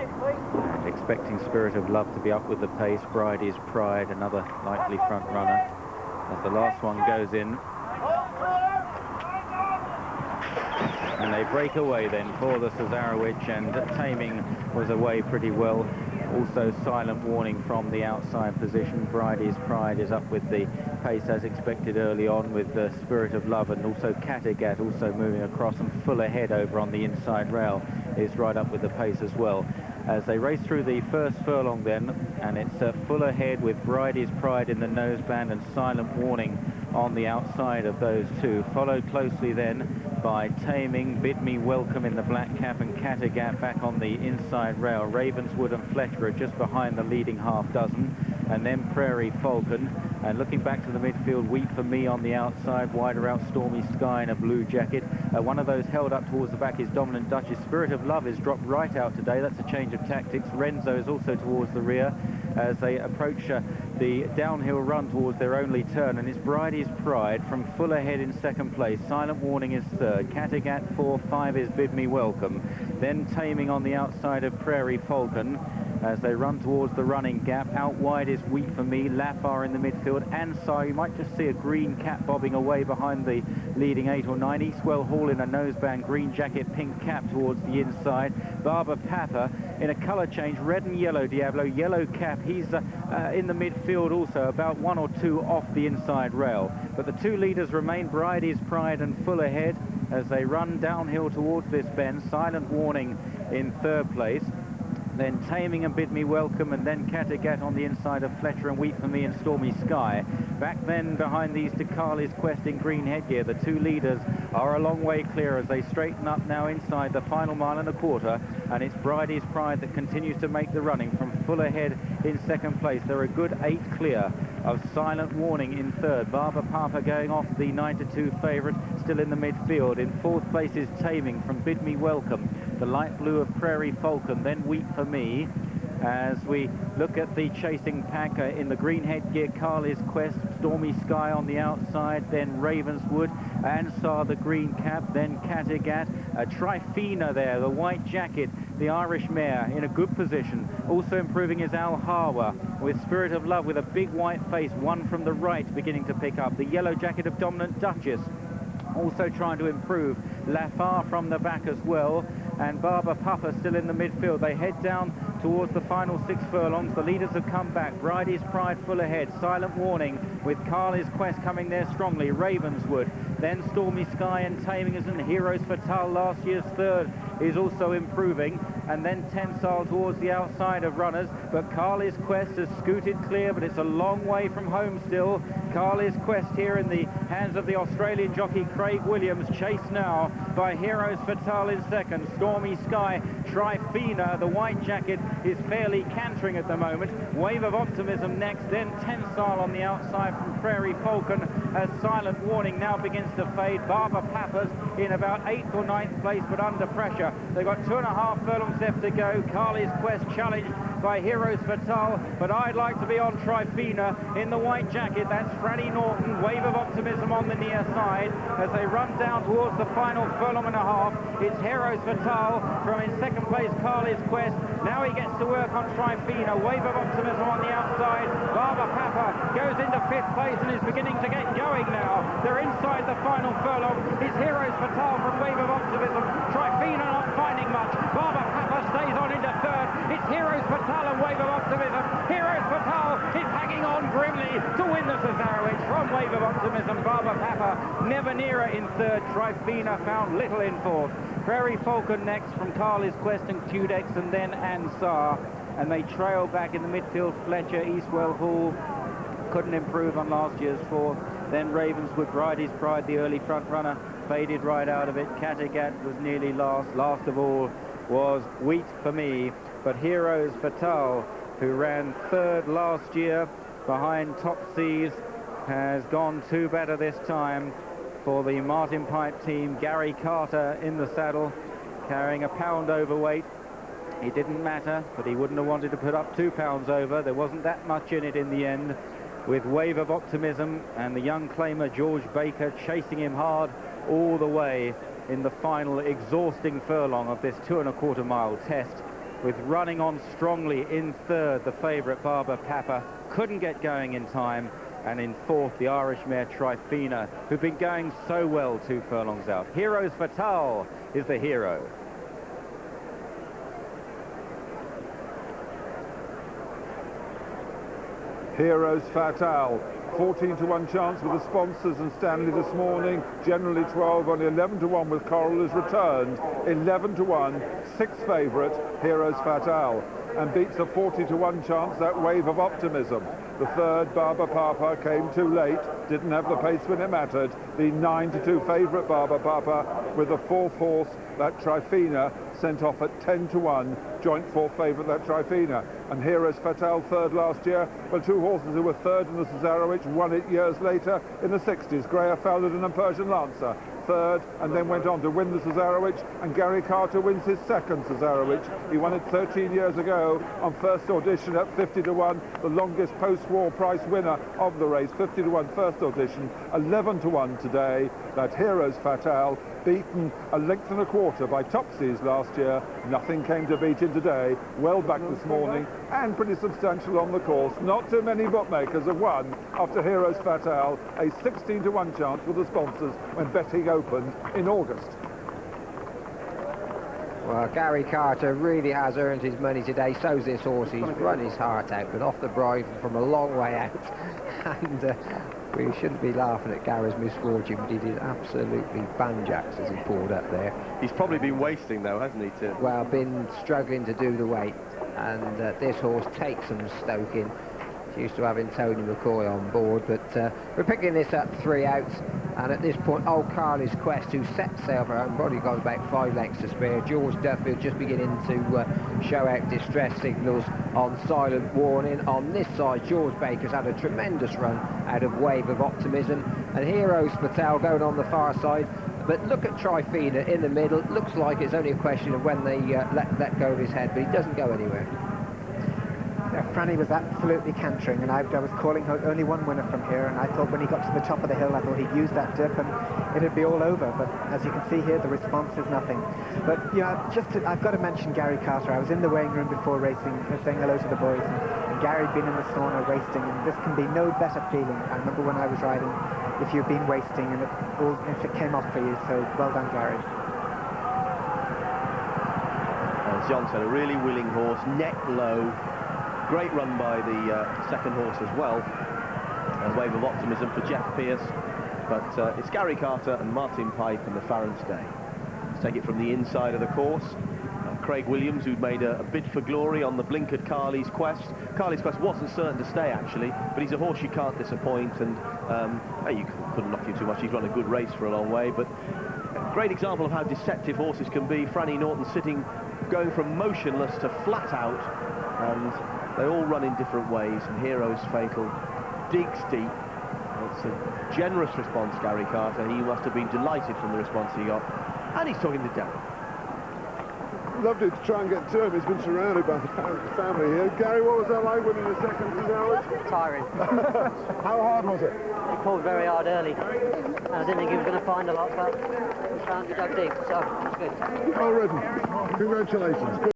And expecting Spirit of Love to be up with the pace. Bridie's Pride, another likely front runner, as the last one goes in. And they break away then for the Cesarewitch, and Taming was away pretty well. Also silent warning from the outside position. Bridie's Pride is up with the pace as expected early on, with the Spirit of Love, and also Kattegat also moving across, and full ahead over on the inside rail is right up with the pace as well. As they race through the first furlong then, and it's full ahead with Bridie's Pride in the noseband and silent warning on the outside of those two, followed closely then by Taming, Bid Me Welcome in the black cap, and Kattegat back on the inside rail. Ravenswood and Fletcher are just behind the leading half dozen, and then Prairie Falcon. And looking back to the midfield, Weep For Me on the outside, wider out Stormy Sky in a blue jacket. One of those held up towards the back is Dominant Duchess. Spirit of Love is dropped right out today. That's a change of tactics. Renzo is also towards the rear as they approach the downhill run towards their only turn, and it's Bridie's Pride from full ahead in second place. Silent Warning is third. Kattegat 4, 5 is Bid Me Welcome. Then Taming on the outside of Prairie Falcon as they run towards the running gap. Out wide is Weep For Me. Lafar in the midfield. Ansar, you might just see a green cap bobbing away behind the leading 8 or 9. Eastwell Hall in a noseband, green jacket, pink cap towards the inside. Barba Papa in a colour change, red and yellow Diablo, yellow cap. He's in the midfield also, about 1 or 2 off the inside rail. But the two leaders remain Bridie's Pride and full ahead as they run downhill towards this bend. Silent Warning in third place. Then Taming and Bid Me Welcome, and then Kattegat on the inside of Fletcher and Weep For Me and Stormy Sky. Back then behind these to Carly's Quest in green headgear. The two leaders are a long way clear as they straighten up now inside the final mile and a quarter, and it's Bridie's Pride that continues to make the running from full ahead in second place. They're a good 8 clear of Silent Warning in third. Barba Papa going off, the 9-2 favourite, still in the midfield. In fourth place is Taming from Bid Me Welcome, the light blue of Prairie Falcon, then Weep For Me. As we look at the chasing pack in the green headgear, Carly's Quest, Stormy Sky on the outside, then Ravenswood, Ansar the green cap, then Kattegat, Tryphaena there, the white jacket, the Irish mare in a good position. Also improving is Al Hawa with Spirit of Love with a big white face, one from the right beginning to pick up. The yellow jacket of Dominant Duchess also trying to improve. Lafar from the back as well, and Barba Papa still in the midfield. They head down towards the final 6 furlongs. The leaders have come back. Bridie's Pride full ahead. Silent Warning with Carly's Quest coming there strongly. Ravenswood, then Stormy Sky and Taming, and Heroes Fatale, last year's third, is also improving. And then Tensile towards the outside of runners, but Carly's Quest has scooted clear, but it's a long way from home still. Carly's Quest here in the hands of the Australian jockey Craig Williams, chased now by Heroes Fatale in second. Stormy Sky, Tryphaena, the white jacket, is fairly cantering at the moment. Wave of Optimism next, then Tensile on the outside from Prairie Falcon as Silent Warning now begins to fade. Barba Papa's in about 8th or 9th place, but under pressure. They've got 2.5 furlongs left to go. Carly's Quest challenged by Heroes Fatale, but I'd like to be on Tryphaena in the white jacket. That's Franny Norton. Wave of Optimism on the near side as they run down towards the final furlong and a half. It's Heroes Fatale from in second place Carly's Quest. Now he gets to work on Tryphaena. Wave of Optimism on the outside. Barba Papa goes into 5th place and is beginning to get going now. They're inside the final furlong. It's Heroes Fatale from Wave of Optimism. Tryphaena not finding much. Barba Papa stays on into third. It's Heroes Fatale and Wave of Optimism. Heroes Fatale is hanging on grimly to win the Cesarewitch from Wave of Optimism. Barba Papa never nearer in third. Tryphaena found little in fourth. Prairie Falcon next from Carly's Quest and Cudex, and then Ansar. And they trail back in the midfield. Fletcher, Eastwell Hall couldn't improve on last year's fourth. Then Ravenswood, Bridie's Pride, the early front runner, faded right out of it. Kattegat was nearly last. Last of all was Weep For Me. But Heroes Fatale, who ran third last year behind Top Seas, has gone 2 better this time for the Martin Pipe team. Gary Carter in the saddle, carrying a pound overweight. It didn't matter, but he wouldn't have wanted to put up 2 pounds over. There wasn't that much in it in the end, with Wave of Optimism and the young claimer George Baker chasing him hard all the way in the final exhausting furlong of this 2.25 mile test. with running on strongly in third, the favourite Barba Papa. Couldn't get going in time. And in fourth, the Irish mare Tryphaena, who've been going so well 2 furlongs out. Heroes Fatale is the hero. Heroes Fatale, 14-1 chance with the sponsors and Stanley this morning. Generally 12, only 11-1 with Coral is returned. 11-1, 6th favourite, Heroes Fatale, and beats a 40-1 chance that Wave of Optimism. The third, Barba Papa, came too late, didn't have the pace when it mattered. The 9-2 favourite Barba Papa with the 4th horse, that Tryphaena, sent off at 10-1, joint 4th favourite, that Tryphaena. And Heroes Fatale, third last year. Well, 2 horses who were third in the Cesarewitch won it years later in the 60s. Greer Feldon and Persian Lancer, third, and then went on to win the Cesarewitch, and Gary Carter wins his second Cesarewitch. He won it 13 years ago on first audition at 50-1, the longest post-war price winner of the race. 50-1 first audition, 11-1 today. That Heroes Fatale, beaten a length and a quarter by Topsies last year. Nothing came to beat him today. Well back this morning and pretty substantial on the course. Not too many bookmakers have won after Heroes Fatale, a 16-1 chance with the sponsors when betting opened in August. Well, Gary Carter really has earned his money today. So's this horse. He's run his heart out, but off the bridle from a long way out. And we shouldn't be laughing at Gary's misfortune, but he did absolutely banjacks as he pulled up there. He's probably been wasting though, hasn't he, too? Well, been struggling to do the weight, and this horse takes some stoking. Used to having Tony McCoy on board, but we're picking this up 3 outs, and at this point, Old Carly's Quest, who set sail for home, probably got about 5 lengths to spare. George Duffield just beginning to show out distress signals on silent warning. On this side, George Baker's had a tremendous run out of Wave of Optimism, and Heroes Fatale going on the far side. But look at Tryphaena in the middle. Looks like it's only a question of when they let go of his head, but he doesn't go anywhere. Franny was absolutely cantering, and I was calling only one winner from here, and I thought when he got to the top of the hill, I thought he'd use that dip and it'd be all over. But as you can see here, the response is nothing. But you know, I've got to mention Gary Carter. I was in the weighing room before racing, saying hello to the boys, and Gary had been in the sauna wasting, and this can be no better feeling. I remember when I was riding, if you've been wasting and if it came off for you, so well done, Gary. As John said, a really willing horse, neck low. Great run by the second horse as well. A Wave of Optimism for Jeff Pierce. But it's Gary Carter and Martin Pipe and the Farrance Day. Let's take it from the inside of the course. Craig Williams, who'd made a bid for glory on the blinkered Carly's Quest. Carly's Quest wasn't certain to stay, actually, but he's a horse you can't disappoint, and you couldn't knock him too much. He's run a good race for a long way, but a great example of how deceptive horses can be. Franny Norton sitting, going from motionless to flat out, and they all run in different ways, and Heroes Fatal digs deep. It's a generous response, Gary Carter. He must have been delighted from the response he got, and he's talking to Darren. Lovely to try and get to him. He's been surrounded by the family here. Gary, what was that like winning the second Cesarewitch? Tiring. How hard was it? He pulled very hard early. And I didn't think he was going to find a lot, but he found it dug deep, so it's good. Well ridden. Congratulations.